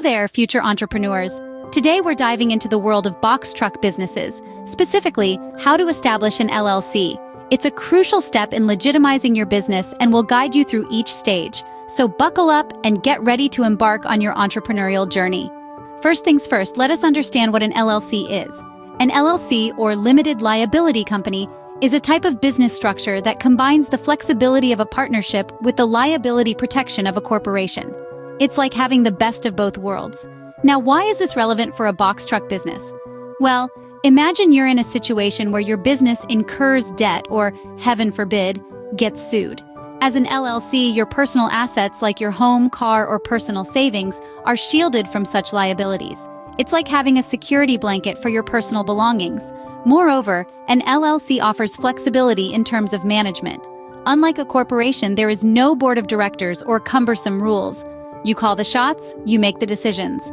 there, future entrepreneurs. Today we're diving into the world of box truck businesses, specifically how to establish an LLC. It's a crucial step in legitimizing your business and will guide you through each stage. So buckle up and get ready to embark on your entrepreneurial journey. First things first, let us understand what an LLC is. An LLC, or limited liability company, is a type of business structure that combines the flexibility of a partnership with the liability protection of a corporation. It's like having the best of both worlds. Now, why is this relevant for a box truck business? Well, imagine you're in a situation where your business incurs debt or, heaven forbid, gets sued. As an LLC, your personal assets like your home, car, or personal savings are shielded from such liabilities. It's like having a security blanket for your personal belongings. Moreover, an LLC offers flexibility in terms of management. Unlike a corporation, there is no board of directors or cumbersome rules. You call the shots, you make the decisions.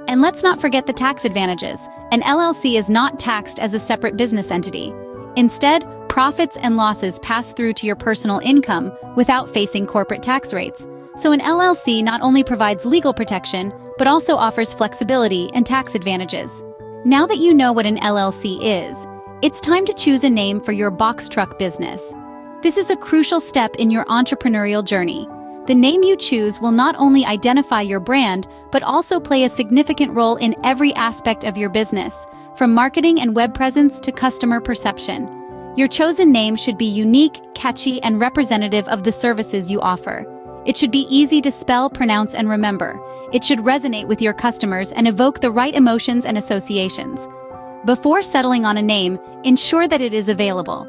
And let's not forget the tax advantages. An LLC is not taxed as a separate business entity. Instead, profits and losses pass through to your personal income without facing corporate tax rates. So an LLC not only provides legal protection, but also offers flexibility and tax advantages. Now that you know what an LLC is, it's time to choose a name for your box truck business. This is a crucial step in your entrepreneurial journey. The name you choose will not only identify your brand, but also play a significant role in every aspect of your business, from marketing and web presence to customer perception. Your chosen name should be unique, catchy, and representative of the services you offer. It should be easy to spell, pronounce, and remember. It should resonate with your customers and evoke the right emotions and associations. Before settling on a name, ensure that it is available.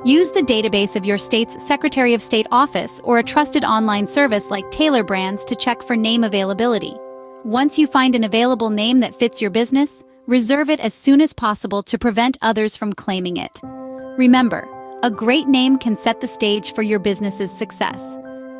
Use the database of your state's Secretary of State office or a trusted online service like Taylor Brands to check for name availability. Once you find an available name that fits your business, reserve it as soon as possible to prevent others from claiming it. Remember, a great name can set the stage for your business's success.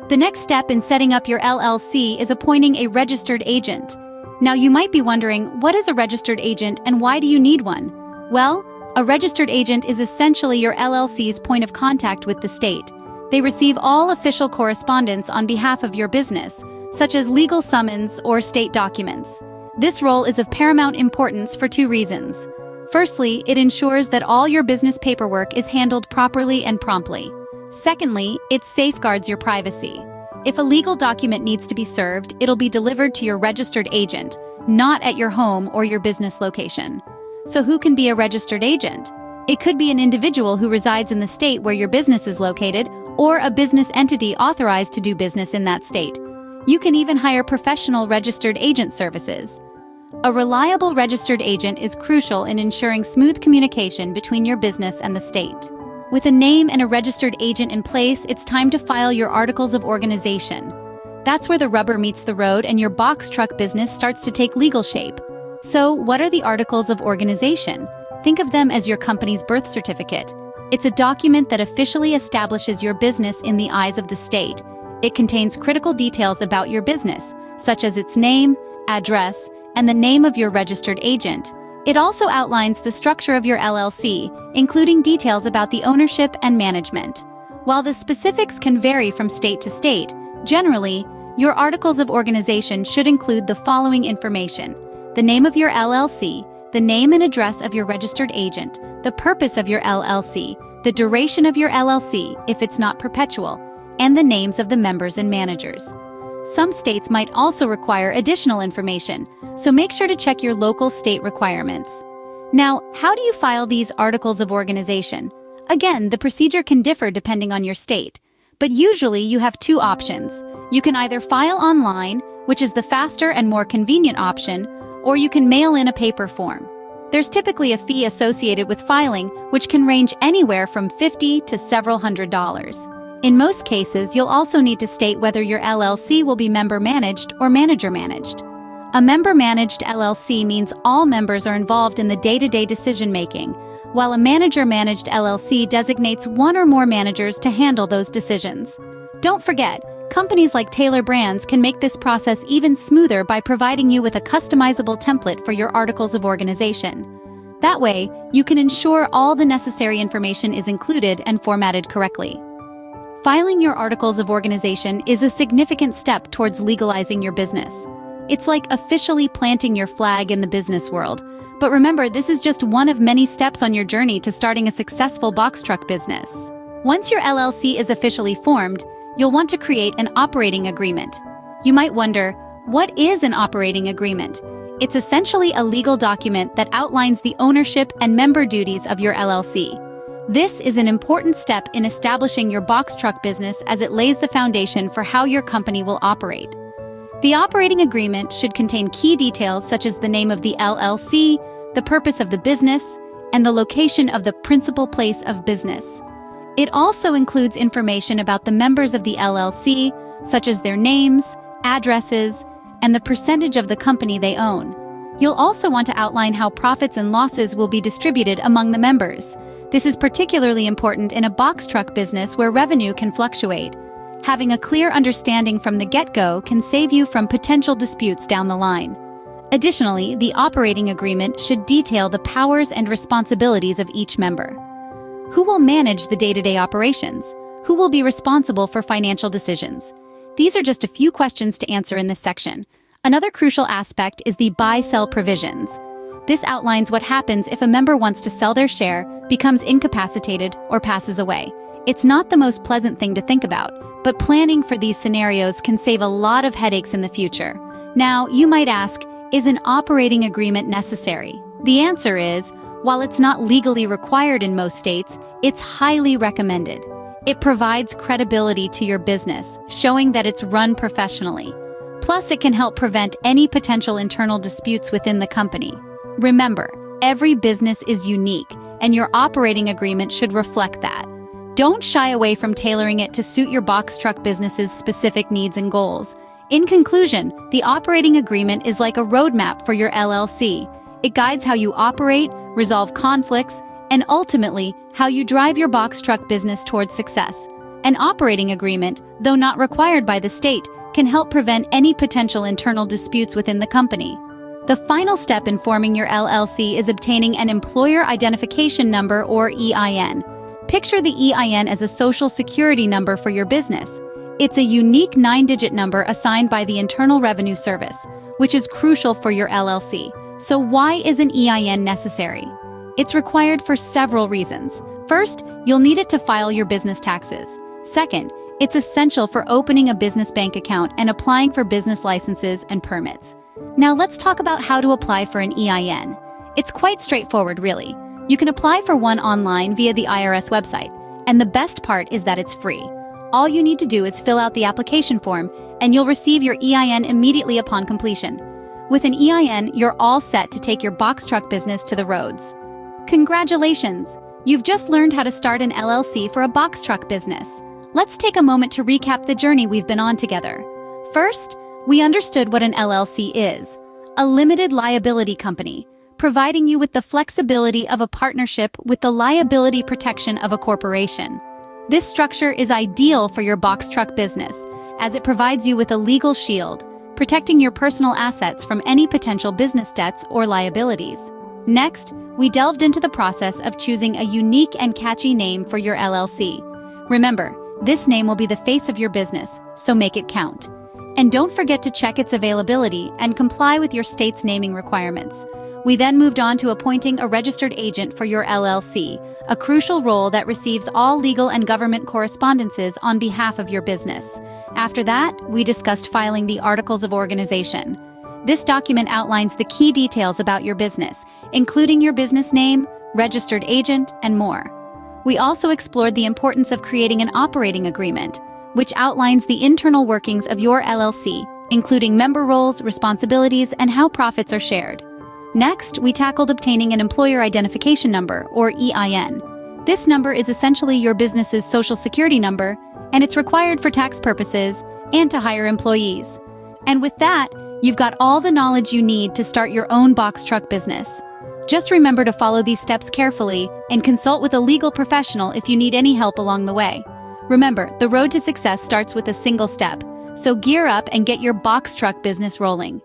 The next step in setting up your LLC is appointing a registered agent. Now you might be wondering, what is a registered agent and why do you need one? Well, a registered agent is essentially your LLC's point of contact with the state. They receive all official correspondence on behalf of your business, such as legal summons or state documents. This role is of paramount importance for two reasons. Firstly, it ensures that all your business paperwork is handled properly and promptly. Secondly, it safeguards your privacy. If a legal document needs to be served, it'll be delivered to your registered agent, not at your home or your business location. So who can be a registered agent? It could be an individual who resides in the state where your business is located, or a business entity authorized to do business in that state. You can even hire professional registered agent services. A reliable registered agent is crucial in ensuring smooth communication between your business and the state. With a name and a registered agent in place, it's time to file your articles of organization. That's where the rubber meets the road and your box truck business starts to take legal shape. So, what are the articles of organization? Think of them as your company's birth certificate. It's a document that officially establishes your business in the eyes of the state. It contains critical details about your business, such as its name, address, and the name of your registered agent. It also outlines the structure of your LLC, including details about the ownership and management. While the specifics can vary from state to state, generally, your articles of organization should include the following information: the name of your LLC, the name and address of your registered agent, the purpose of your LLC, the duration of your LLC if it's not perpetual, and the names of the members and managers. Some states might also require additional information, so make sure to check your local state requirements. Now, how do you file these articles of organization? Again, the procedure can differ depending on your state, but usually you have two options. You can either file online, which is the faster and more convenient option, or you can mail in a paper form. There's typically a fee associated with filing, which can range anywhere from $50 to several $100s. In most cases, you'll also need to state whether your LLC will be member-managed or manager-managed. A member-managed LLC means all members are involved in the day-to-day decision-making, while a manager-managed LLC designates one or more managers to handle those decisions. Don't forget, companies like Taylor Brands can make this process even smoother by providing you with a customizable template for your articles of organization. That way, you can ensure all the necessary information is included and formatted correctly. Filing your articles of organization is a significant step towards legalizing your business. It's like officially planting your flag in the business world. But remember, this is just one of many steps on your journey to starting a successful box truck business. Once your LLC is officially formed, you'll want to create an operating agreement. You might wonder, what is an operating agreement? It's essentially a legal document that outlines the ownership and member duties of your LLC. This is an important step in establishing your box truck business as it lays the foundation for how your company will operate. The operating agreement should contain key details such as the name of the LLC, the purpose of the business, and the location of the principal place of business. It also includes information about the members of the LLC, such as their names, addresses, and the percentage of the company they own. You'll also want to outline how profits and losses will be distributed among the members. This is particularly important in a box truck business where revenue can fluctuate. Having a clear understanding from the get-go can save you from potential disputes down the line. Additionally, the operating agreement should detail the powers and responsibilities of each member. Who will manage the day-to-day operations? Who will be responsible for financial decisions? These are just a few questions to answer in this section. Another crucial aspect is the buy-sell provisions. This outlines what happens if a member wants to sell their share, becomes incapacitated, or passes away. It's not the most pleasant thing to think about, but planning for these scenarios can save a lot of headaches in the future. Now, you might ask, is an operating agreement necessary? The answer is, while it's not legally required in most states, it's highly recommended. It provides credibility to your business, showing that it's run professionally. Plus, it can help prevent any potential internal disputes within the company. Remember, every business is unique, and your operating agreement should reflect that. Don't shy away from tailoring it to suit your box truck business's specific needs and goals. In conclusion, the operating agreement is like a roadmap for your LLC. It guides how you operate, resolve conflicts, and ultimately, how you drive your box truck business towards success. An operating agreement, though not required by the state, can help prevent any potential internal disputes within the company. The final step in forming your LLC is obtaining an Employer Identification Number or EIN. Picture the EIN as a social security number for your business. It's a unique 9-digit number assigned by the Internal Revenue Service, which is crucial for your LLC. So why is an EIN necessary? It's required for several reasons. First, you'll need it to file your business taxes. Second, it's essential for opening a business bank account and applying for business licenses and permits. Now let's talk about how to apply for an EIN. It's quite straightforward, really. You can apply for one online via the IRS website, and the best part is that it's free. All you need to do is fill out the application form, and you'll receive your EIN immediately upon completion. With an EIN, you're all set to take your box truck business to the roads. Congratulations! You've just learned how to start an LLC for a box truck business. Let's take a moment to recap the journey we've been on together. First, we understood what an LLC is: a limited liability company, providing you with the flexibility of a partnership with the liability protection of a corporation. This structure is ideal for your box truck business, as it provides you with a legal shield, protecting your personal assets from any potential business debts or liabilities. Next, we delved into the process of choosing a unique and catchy name for your LLC. Remember, this name will be the face of your business, so make it count. And don't forget to check its availability and comply with your state's naming requirements. We then moved on to appointing a registered agent for your LLC, a crucial role that receives all legal and government correspondences on behalf of your business. After that, we discussed filing the Articles of Organization. This document outlines the key details about your business, including your business name, registered agent, and more. We also explored the importance of creating an operating agreement, which outlines the internal workings of your LLC, including member roles, responsibilities, and how profits are shared. Next, we tackled obtaining an Employer Identification Number, or EIN. This number is essentially your business's social security number, and it's required for tax purposes and to hire employees. And with that, you've got all the knowledge you need to start your own box truck business. Just remember to follow these steps carefully and consult with a legal professional if you need any help along the way. Remember, the road to success starts with a single step, so gear up and get your box truck business rolling.